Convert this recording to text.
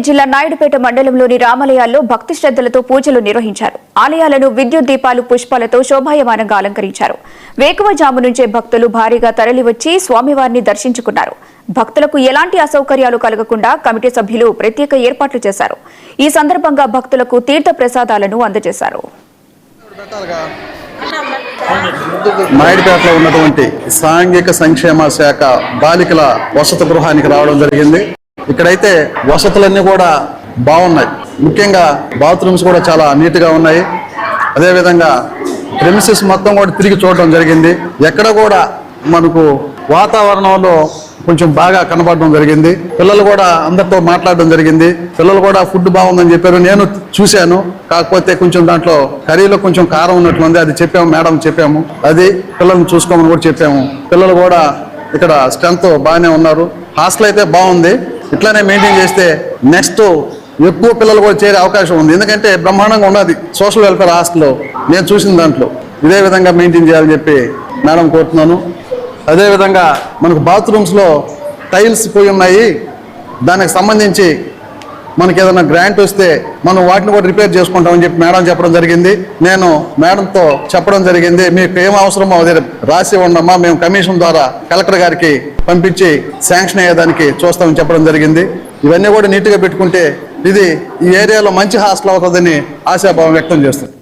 జిల్లా నాయుడుపేట మండలంలోని రామాలయాల్లో భక్తి శ్రద్ధలతో పూజలు నిర్వహించారు. ఆలయాలను విద్యుత్ దీపాలు, పుష్పాలతో శోభాయమానంగా అలంకరించారు. వేకువజాము నుంచే భక్తులు భారీగా తరలివచ్చి స్వామివారిని దర్శించుకున్నారు. భక్తులకు ఎలాంటి అసౌకర్యాలు కలగకుండా కమిటీ సభ్యులు ప్రత్యేక ఏర్పాట్లు చేశారు. ఈ సందర్భంగా భక్తులకు తీర్థ ప్రసాదాలను అందజేశారు. నాయుడుపేటలో ఉన్నటువంటి సాంఘిక సంక్షేమ శాఖ బాలికల వసతి గృహానికి రావడం జరిగింది. ఇక్కడైతే వసతులన్నీ కూడా బాగున్నాయి. ముఖ్యంగా బాత్రూమ్స్ కూడా చాలా నీట్గా ఉన్నాయి. అదేవిధంగా ప్రెమిసెస్ మొత్తం కూడా తిరిగి చూడడం జరిగింది. ఎక్కడ కూడా మనకు వాతావరణంలో కొంచెం బాగా కనబడడం జరిగింది. పిల్లలు కూడా అందరితో మాట్లాడడం జరిగింది. పిల్లలు కూడా ఫుడ్ బాగుందని చెప్పారు. నేను చూశాను. కాకపోతే కొంచెం దాంట్లో కర్రీలో కొంచెం కారం ఉన్నట్లుంది. అది చెప్పాము, మేడం చెప్పాము. అది పిల్లల్ని చూసుకోమని కూడా చెప్పాము. పిల్లలు కూడా ఇక్కడ స్ట్రెంత్ బాగానే ఉన్నారు. హాస్టల్ అయితే బాగుంది. ఇట్లానే మెయింటైన్ చేస్తే నెక్స్ట్ ఎక్కువ పిల్లలు కూడా చేరే అవకాశం ఉంది. ఎందుకంటే బ్రహ్మాండంగా ఉన్నది సోషల్ వెల్ఫేర్ హాస్టల్లో నేను చూసిన దాంట్లో. ఇదే విధంగా మెయింటైన్ చేయాలని చెప్పి మేడం కోరుతున్నాను. అదేవిధంగా మనకు బాత్రూమ్స్లో టైల్స్ పోయి ఉన్నాయి. దానికి సంబంధించి మనకి ఏదైనా గ్రాంట్ వస్తే మనం వాటిని కూడా రిపేర్ చేసుకుంటామని చెప్పి మేడం చెప్పడం జరిగింది. నేను మేడంతో చెప్పడం జరిగింది, మీకు ఏం అవసరమో అదే రాసి ఉండమ్మా, మేము కమిషన్ ద్వారా కలెక్టర్ గారికి పంపించి శాంక్షన్ అయ్యేదానికి చూస్తామని చెప్పడం జరిగింది. ఇవన్నీ కూడా నీట్గా పెట్టుకుంటే ఇది ఈ ఏరియాలో మంచి హాస్టల్ అవుతుందని ఆశాభావం వ్యక్తం చేస్తుంది.